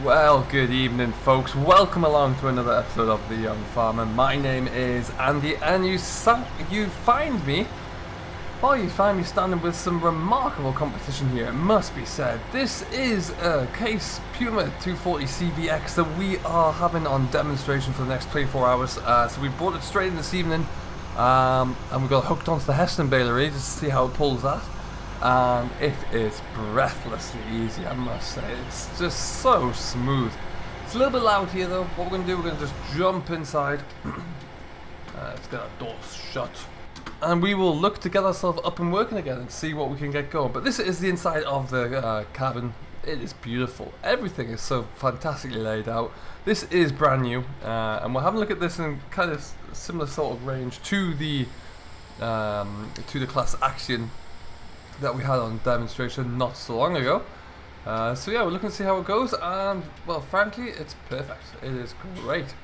Well, good evening, folks. Welcome along to another episode of The Young Farmer. My name is Andy, and you find me standing with some remarkable competition here, it must be said. This is a Case Puma 240 CVX that we are having on demonstration for the next 24 hours. So we brought it straight in this evening, and we got hooked onto the Heston baler just to see how it pulls that. And it is breathlessly easy, I must say. It's just so smooth. It's a little bit loud here though. What we're going to do, we're going to just jump inside. Let's get our doors shut. And we will look to get ourselves up and working again and see what we can get going. But this is the inside of the cabin. It is beautiful. Everything is so fantastically laid out. This is brand new. And we'll have a look at this in kind of similar sort of range to the Claas Arion that we had on demonstration not so long ago. So yeah, we're looking to see how it goes, and well, frankly, it's perfect. It is great,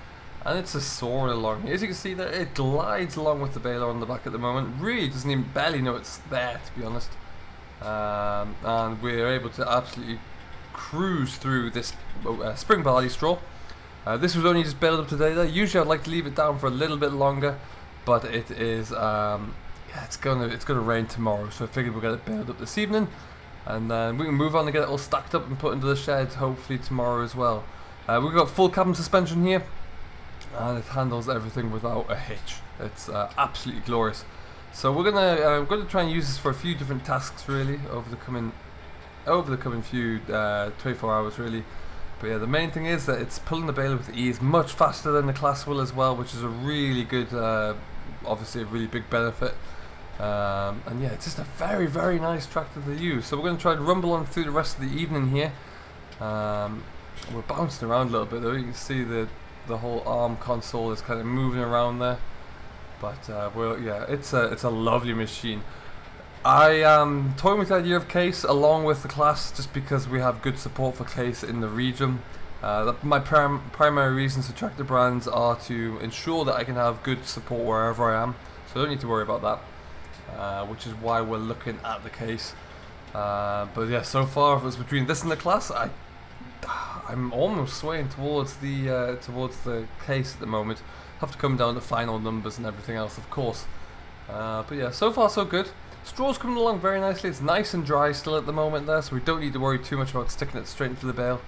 and it's a soaring along. As you can see there, it glides along with the baler on the back at the moment. Really doesn't even barely know it's there, to be honest. And we're able to absolutely cruise through this spring barley straw. This was only just baled up today though. Usually I'd like to leave it down for a little bit longer, but it is yeah, it's gonna rain tomorrow, so I figured we'll get it baled up this evening, and then we can move on and get it all stacked up and put into the shed hopefully tomorrow as well. We've got full cabin suspension here, and it handles everything without a hitch. It's absolutely glorious. So we're gonna try and use this for a few different tasks really over the coming few 24 hours really. But yeah, the main thing is that it's pulling the baler with ease, much faster than the Claas will as well, which is a really good, obviously a really big benefit. And yeah, it's just a very, very nice tractor to use. So we're going to try to rumble on through the rest of the evening here. We're bouncing around a little bit though. You can see the whole arm console is kind of moving around there. But yeah, it's a lovely machine. I am toying with the idea of Case along with the Claas, just because we have good support for Case in the region. My primary reasons for tractor brands are to ensure that I can have good support wherever I am, so I don't need to worry about that. Which is why we're looking at the Case. But yeah, so far if it was between this and the Claas, I'm almost swaying towards the Case at the moment. Have to come down to final numbers and everything else, of course. But yeah, so far so good. Straw's coming along very nicely. It's nice and dry still at the moment there, so we don't need to worry too much about sticking it straight into the bale.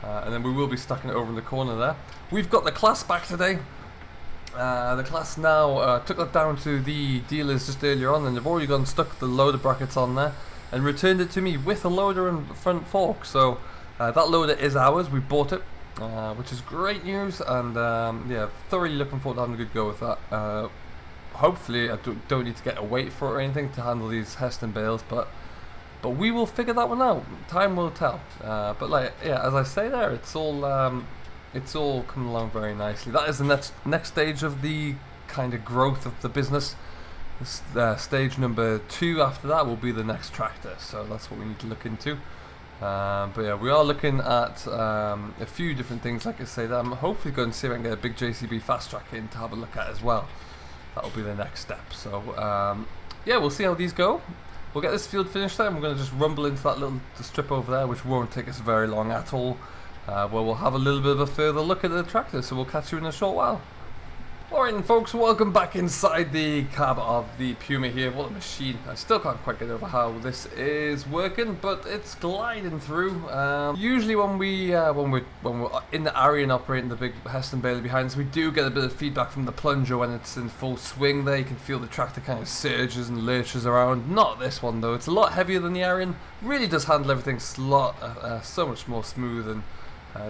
And then we will be stacking it over in the corner there. We've got the Claas back today. The Claas now took that down to the dealers just earlier on, and they've already gone and stuck the loader brackets on there and returned it to me with a loader and front fork. So that loader is ours. We bought it, which is great news, and yeah, thoroughly looking forward to having a good go with that. Hopefully I don't need to get a weight for it or anything to handle these Heston bales, but we will figure that one out. Time will tell. But like, yeah, as I say there, it's all coming along very nicely. That is the next stage of the kind of growth of the business. Stage number 2 after that will be the next tractor, so that's what we need to look into. But yeah, we are looking at a few different things, like I say, that I'm hopefully going to see if I can get a big JCB fast track in to have a look at as well. That'll be the next step. So yeah, we'll see how these go. We'll get this field finished there, and we're going to just rumble into that little strip over there, which won't take us very long at all. Where we'll have a little bit of a further look at the tractor, so we'll catch you in a short while. Alright then folks, welcome back inside the cab of the Puma here. What a machine. I still can't quite get over how this is working, but it's gliding through. Usually when we're in the Arion operating the big Heston baler behind us, we do get a bit of feedback from the plunger when it's in full swing there. You can feel the tractor kind of surges and lurches around. Not this one though, it's a lot heavier than the Arion. Really does handle everything so much more smooth, and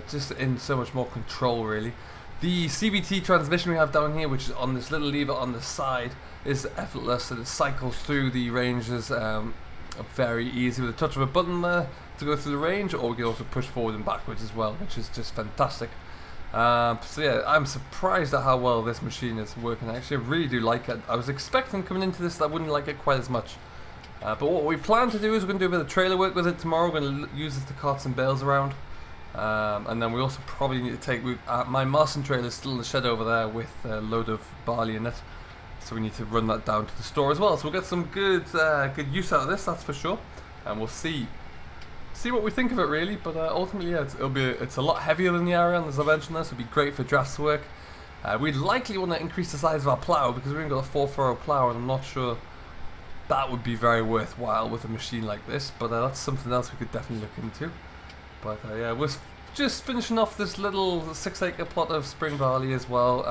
just in so much more control really. The CVT transmission we have down here, which is on this little lever on the side, is effortless, and it cycles through the ranges very easy with a touch of a button there to go through the range, or we can also push forward and backwards as well, which is just fantastic. So yeah, I'm surprised at how well this machine is working. Actually, I really do like it. I was expecting coming into this that I wouldn't like it quite as much. But what we plan to do is we're going to do a bit of trailer work with it tomorrow. We're going to use this to cart some bales around. And then we also probably need to take my Marson trailer is still in the shed over there with a load of barley in it, so we need to run that down to the store as well. So we'll get some good use out of this, that's for sure. And we'll see see what we think of it really. But ultimately, yeah, it's a lot heavier than the Arion, as I mentioned. This would be great for drafts work. We'd likely want to increase the size of our plough because we've got a 4-furrow plough, and I'm not sure that would be very worthwhile with a machine like this. But that's something else we could definitely look into. But yeah, we're just finishing off this little 6-acre plot of spring barley as well.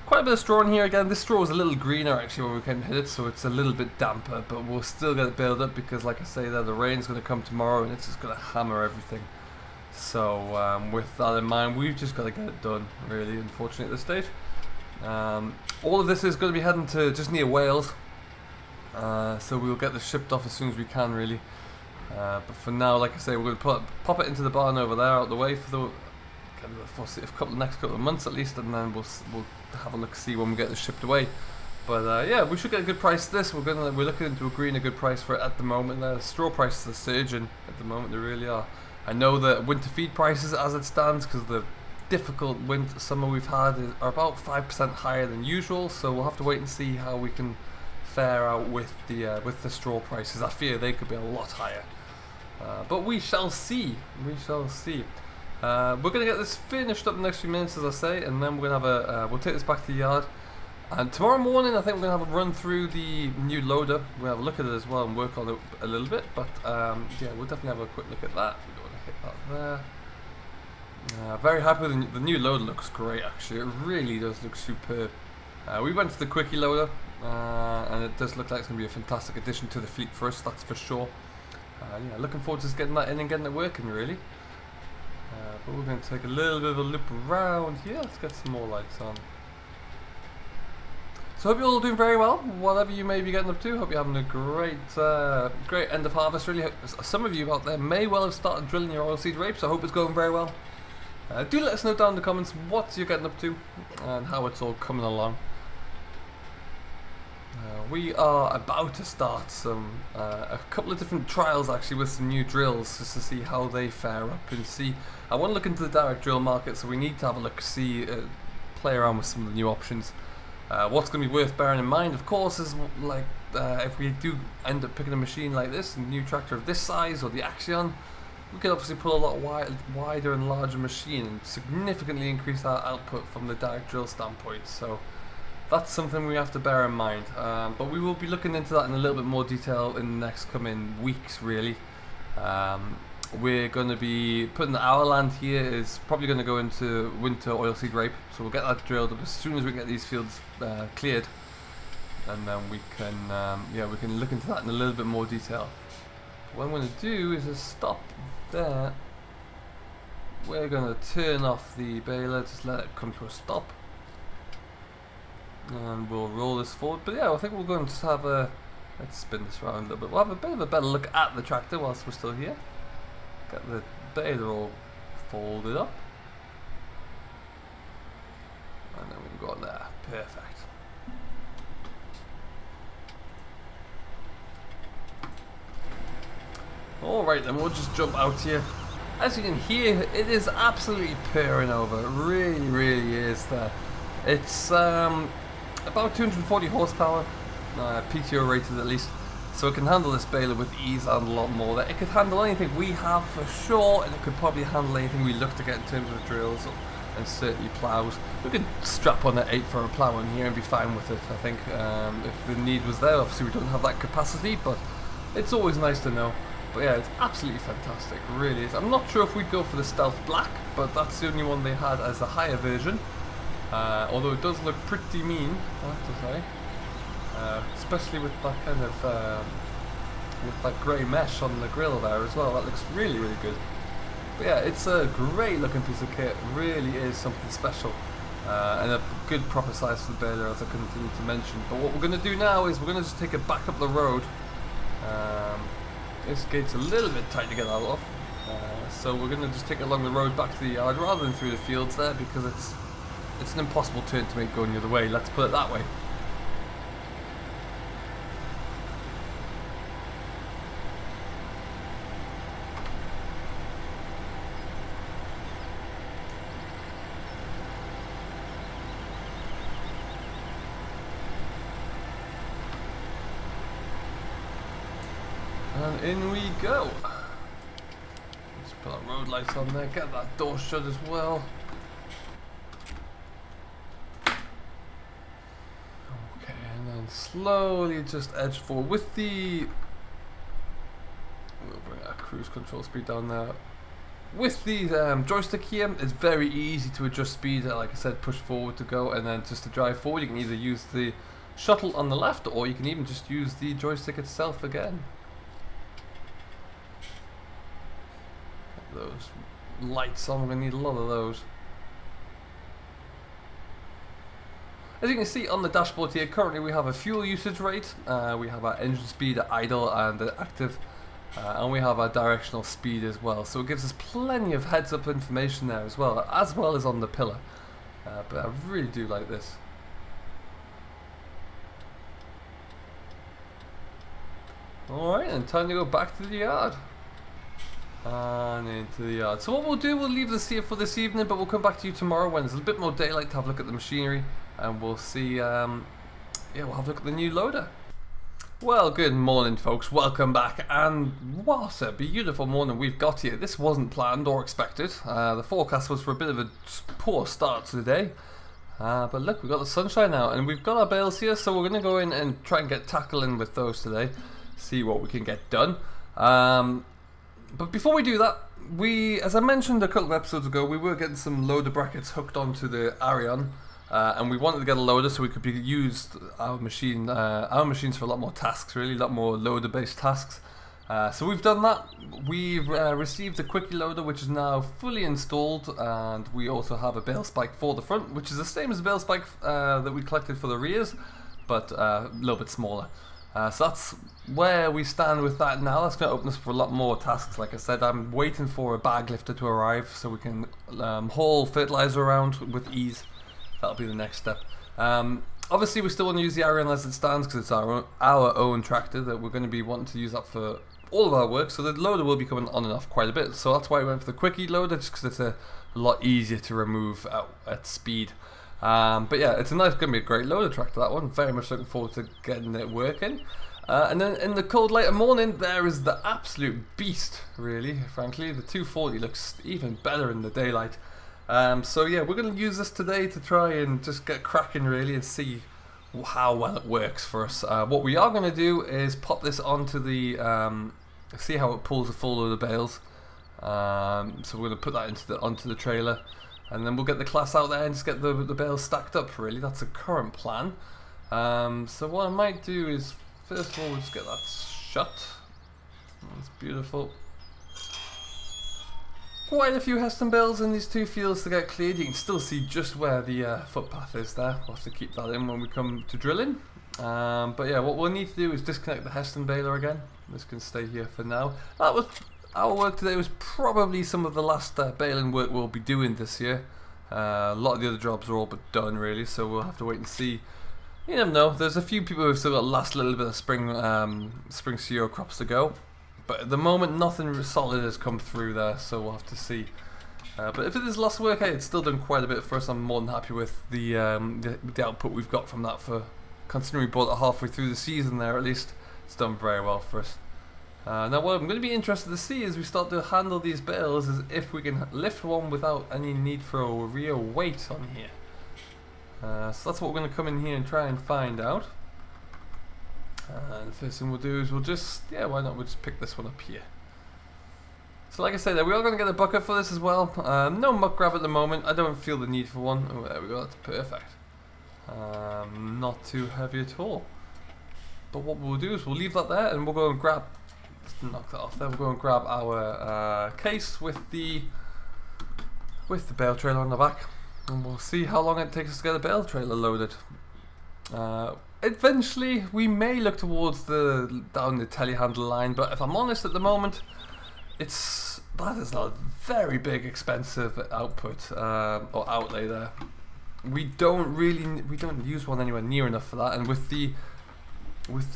Quite a bit of straw in here again. This straw is a little greener actually when we came to hit it, so it's a little bit damper, but we'll still get it built up because, like I say, there the rain's going to come tomorrow and it's just going to hammer everything. So with that in mind, we've just got to get it done, really, unfortunately, at this stage. All of this is going to be heading to just near Wales, so we'll get this shipped off as soon as we can, really. But for now, like I say, we're going to pop it into the barn over there, out the way for the next couple of months at least, and then we'll have a look, see when we get this shipped away. But yeah, we should get a good price for this. We're looking into agreeing a good price for it at the moment. The straw prices are surging at the moment, they really are. I know that winter feed prices as it stands, because the difficult summer we've had are about 5% higher than usual, so we'll have to wait and see how we can fare out with the straw prices. I fear they could be a lot higher. But we shall see. We shall see. We're going to get this finished up in the next few minutes, as I say, and then we're going to have we'll take this back to the yard. And tomorrow morning, I think we're going to have a run through the new loader. We'll have a look at it as well and work on it a little bit. But yeah, we'll definitely have a quick look at that. We don't want to hit that there. Very happy with the new loader. Looks great, actually. It really does look superb. We went for the quickie loader, and it does look like it's going to be a fantastic addition to the fleet for us, that's for sure. Yeah, looking forward to just getting that in and getting it working, really. But we're going to take a little bit of a loop around here. Let's get some more lights on. So hope you're all doing very well, whatever you may be getting up to. Hope you're having a great great end of harvest, really. Some of you out there may well have started drilling your oilseed rape, so I hope it's going very well. Do let us know down in the comments what you're getting up to and how it's all coming along. We are about to start a couple of different trials actually with some new drills, just to see how they fare up and see. I want to look into the direct drill market, so we need to have a look, see, play around with some of the new options. What's going to be worth bearing in mind, of course, is like if we do end up picking a machine like this, a new tractor of this size or the Axion, we could obviously pull a lot wider and larger machine and significantly increase our output from the direct drill standpoint. So that's something we have to bear in mind. But we will be looking into that in a little bit more detail in the next coming weeks, really. We're going to be putting our land here is probably going to go into winter oilseed rape, so we'll get that drilled up as soon as we get these fields cleared, and then we can yeah, we can look into that in a little bit more detail. What I'm going to do is just stop there. We're going to turn off the baler, just let it come to a stop, and we'll roll this forward. But yeah, I think we're going to just have a, let's spin this around a little bit. We'll have a bit of a better look at the tractor whilst we're still here. Get the baler all folded up, and then we've got there. Perfect. Alright, then we'll just jump out here. As you can hear, it is absolutely purring over. It really, really is there. It's about 240 horsepower, PTO rated at least. So it can handle this baler with ease and a lot more. It could handle anything we have for sure, and it could probably handle anything we look to get in terms of drills and certainly ploughs. We could strap on an 8-furrow plough in here and be fine with it, I think, if the need was there. Obviously we don't have that capacity, but it's always nice to know. But yeah, it's absolutely fantastic, it really is. I'm not sure if we'd go for the Stealth Black, but that's the only one they had as a higher version. Although it does look pretty mean, I have to say. Especially with that kind of with that grey mesh on the grill there as well. That looks really, really good. But yeah, it's a great looking piece of kit. Really is something special, and a good proper size for the baler, as I continue to mention. But what we're going to do now is we're going to just take it back up the road. This gate's a little bit tight to get that off, so we're going to just take it along the road back to the yard rather than through the fields there, because it's an impossible turn to make going the other way. Let's put it that way. And in we go. road lights on there. Get that door shut as well. Okay, and then slowly just edge forward with the... We'll bring our cruise control speed down there. With the joystick here, it's very easy to adjust speed. Like I said, push forward to go, and then just to drive forward, you can either use the shuttle on the left, or you can even just use the joystick itself again. Those lights on, we're going to need a lot of those. As you can see on the dashboard here, currently we have a fuel usage rate, we have our engine speed, idle and active, and we have our directional speed as well. So it gives us plenty of heads up information there as well as on the pillar. But I really do like this. Alright, and time to go back to the yard. And into the yard. So what we'll do, we'll leave this here for this evening, but we'll come back to you tomorrow when there's a bit more daylight to have a look at the machinery, and we'll see, yeah, we'll have a look at the new loader. Well, good morning folks, welcome back, and what a beautiful morning we've got here. This wasn't planned or expected. The forecast was for a bit of a poor start to the day, but look, we've got the sunshine now, and we've got our bales here, so we're going to go in and try and get tackling with those today, see what we can get done. But before we do that, as I mentioned a couple of episodes ago, we were getting some loader brackets hooked onto the Arion, and we wanted to get a loader so we could use our machines for a lot more tasks, really, a lot more loader-based tasks. So we've done that. We've received a quickie loader, which is now fully installed, and we also have a bale spike for the front, which is the same as the bale spike that we collected for the rears, but a little bit smaller. So that's where we stand with that now. That's going to open us for a lot more tasks. Like I said, I'm waiting for a bag lifter to arrive so we can haul fertilizer around with ease. That'll be the next step. Obviously we still want to use the Arion as it stands because it's our own tractor that we're going to be wanting to use that for all of our work. So the loader will be coming on and off quite a bit. So that's why we went for the quickie loader, just because it's a lot easier to remove at speed. But yeah, it's going to be a great loader tractor, that one. Very much looking forward to getting it working. And then in the cold later morning, there is the absolute beast, really, frankly. The 240 looks even better in the daylight. So yeah, we're going to use this today to try and just get cracking, really, and see how well it works for us. What we are going to do is pop this onto the, see how it pulls a full load of bales. So we're going to put that onto the trailer. And then we'll get the Claas out there and just get the bales stacked up, really. That's the current plan. So what I might do is, first of all, we'll just get that shut. That's beautiful. Quite a few Heston bales in these two fields to get cleared. You can still see just where the footpath is there. We'll have to keep that in when we come to drilling. But yeah, what we'll need to do is disconnect the Heston baler again. This can stay here for now. That was... Our work today was probably some of the last baling work we'll be doing this year. A lot of the other jobs are all but done, really, so we'll have to wait and see. You never know. There's a few people who've still got the last little bit of spring CO crops to go, but at the moment nothing solid has come through there, so we'll have to see. But if it is lost work, hey, it's still done quite a bit for us. I'm more than happy with the output we've got from that. For considering we bought it halfway through the season, there at least, it's done very well for us. Now what I'm going to be interested to see as we start to handle these bales is if we can lift one without any need for a real weight on here. So that's what we're going to come in here and try and find out. The first thing we'll do is we'll just, yeah, why not, we'll just pick this one up here. So like I said, we are going to get a bucket for this as well. No muck grab at the moment. I don't feel the need for one. Oh, there we go, that's perfect. Not too heavy at all. But what we'll do is we'll leave that there and we'll go and grab, let's knock that off there, we'll go and grab our case with the bale trailer on the back, and we'll see how long it takes us to get a bale trailer loaded. Eventually we may look towards down the telehandler line, but if I'm honest, at the moment that is a very big expensive output or outlay there. We don't use one anywhere near enough for that, and with the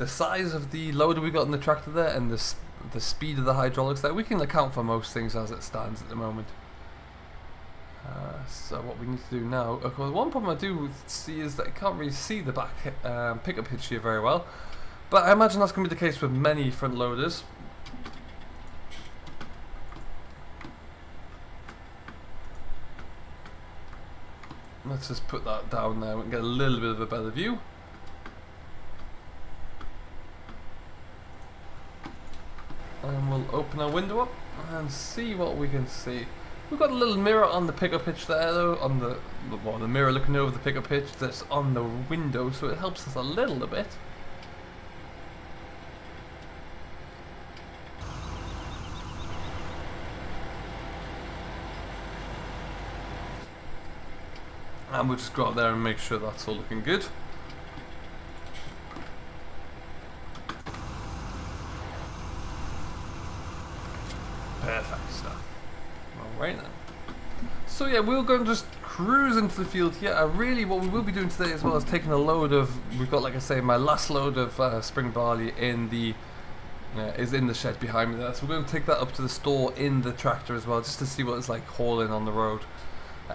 size of the loader we got in the tractor there and the speed of the hydraulics there, we can account for most things as it stands at the moment. So what we need to do now, of course, one problem I do see is that I can't really see the back pickup hitch here very well, but I imagine that's going to be the case with many front loaders. Let's just put that down there. We can get a little bit of a better view. And we'll open our window up and see what we can see. We've got a little mirror on the pickup hitch there though, on the mirror looking over the pickup hitch that's on the window, so it helps us a little bit. And we'll just go out there and make sure that's all looking good. Perfect stuff. Alright then. So yeah, we're going to just cruise into the field here. Really what we will be doing today as well is taking a load of, we've got, like I say, my last load of spring barley in the is in the shed behind me there. So we're going to take that up to the store in the tractor as well, just to see what it's like hauling on the road.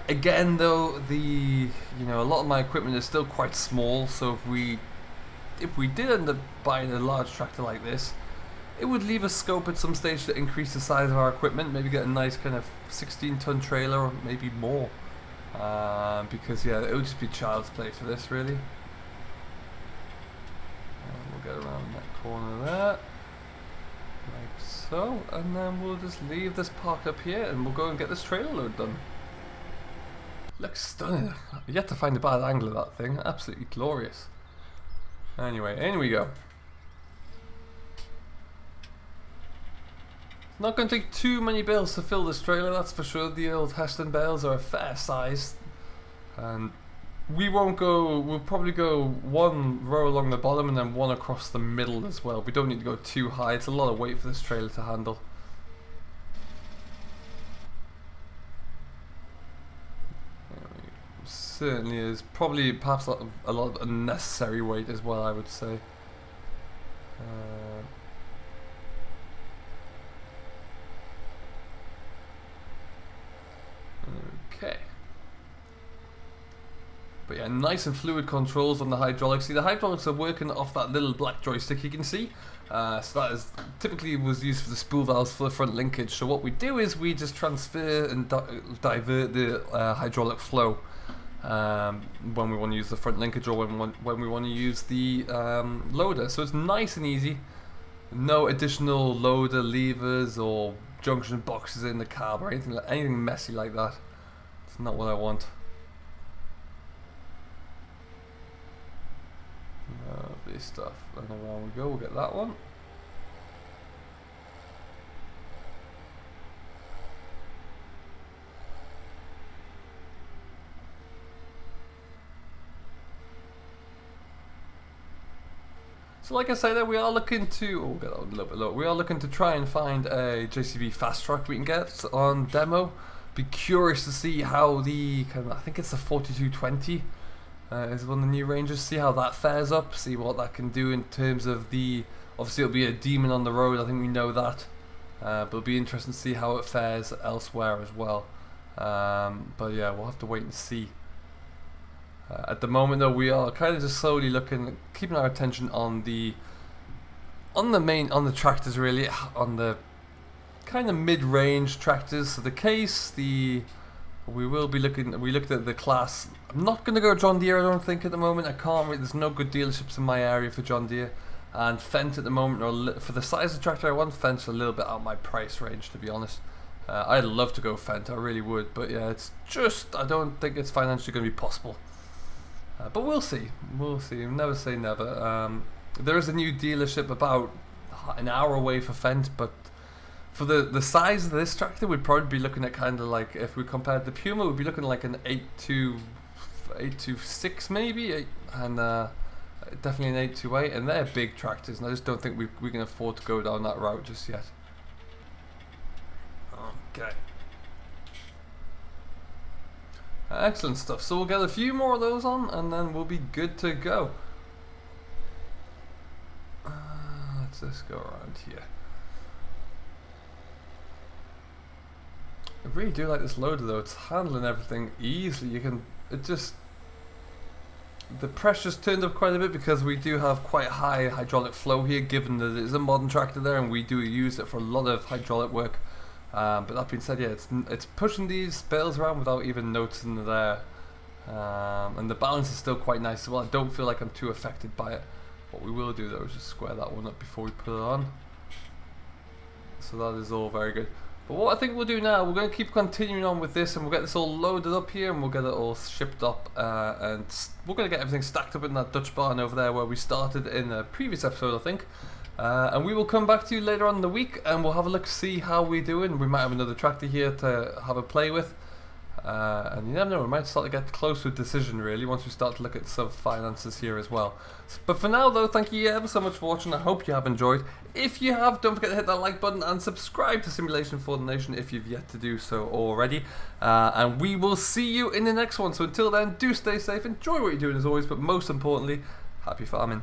Again though, a lot of my equipment is still quite small, so if we did end up buying a large tractor like this, it would leave us scope at some stage to increase the size of our equipment, maybe get a nice kind of 16-ton trailer or maybe more, because yeah, it would just be child's play for this really. And we'll get around that corner there, like so, and then we'll just leave this park up here and we'll go and get this trailer load done. Looks stunning. Yet to find a bad angle of that thing. Absolutely glorious. Anyway, in we go. Not going to take too many bales to fill this trailer, that's for sure. The old Heston bales are a fair size, and we'll probably go one row along the bottom and then one across the middle as well. We don't need to go too high. It's a lot of weight for this trailer to handle. Certainly is. Probably perhaps a lot of unnecessary weight as well, I would say. Okay. But yeah, nice and fluid controls on the hydraulics. See, the hydraulics are working off that little black joystick you can see. So that is typically was used for the spool valves for the front linkage. So what we do is we just transfer and divert the hydraulic flow when we want to use the front linkage or when we want to use the loader. So it's nice and easy. No additional loader levers or junction boxes in the cab or anything messy like that. It's not what I want. Lovely stuff. And around we go. We'll get that one. So like I say there, we are looking to, we'll get that a little bit lower. We are looking to try and find a JCB fast track we can get on demo. Be curious to see how the, I think it's the 4220 is one of the new Rangers, see how that fares up, see what that can do in terms of the, obviously it'll be a demon on the road, I think we know that, but it'll be interesting to see how it fares elsewhere as well. But yeah, we'll have to wait and see. At the moment though, we are kind of just slowly looking, keeping our attention on the tractors really, on the kind of mid-range tractors. So the Case, we looked at the Claas. I'm not going to go John Deere, I don't think at the moment. I can't really, there's no good dealerships in my area for John Deere. And Fendt at the moment, or for the size of tractor I want, Fendt's a little bit out of my price range, to be honest. I'd love to go Fendt, I really would, but yeah, it's just, I don't think it's financially going to be possible. But we'll see. We'll see. Never say never. There is a new dealership about an hour away for Fendt, but for the size of this tractor, we'd probably be looking at kind of like, if we compared the Puma, we'd be looking like an 826 maybe, and definitely an 828, and they're big tractors, and I just don't think we can afford to go down that route just yet. Okay. Excellent stuff. So we'll get a few more of those on and then we'll be good to go. Let's just go around here. I really do like this loader though. It's handling everything easily. The pressure's turned up quite a bit because we do have quite high hydraulic flow here, given that it is a modern tractor there and we do use it for a lot of hydraulic work. But that being said, yeah, it's pushing these bales around without even noticing they're there. And the balance is still quite nice as well. I don't feel like I'm too affected by it. What we will do though is just square that one up before we put it on. So that is all very good. But what I think we'll do now, we're going to keep continuing on with this, and we'll get this all loaded up here, and we'll get it all shipped up, and we're going to get everything stacked up in that Dutch barn over there where we started in the previous episode, I think. And we will come back to you later on in the week, and we'll have a look, see how we're doing. We might have another tractor here to have a play with. And you never know, we might start to get close to a decision really once we start to look at some finances here as well. But for now though, thank you ever so much for watching. I hope you have enjoyed. If you have, don't forget to hit that like button and subscribe to Simulation for the Nation if you've yet to do so already. And we will see you in the next one. So until then, do stay safe, enjoy what you're doing as always, but most importantly, happy farming.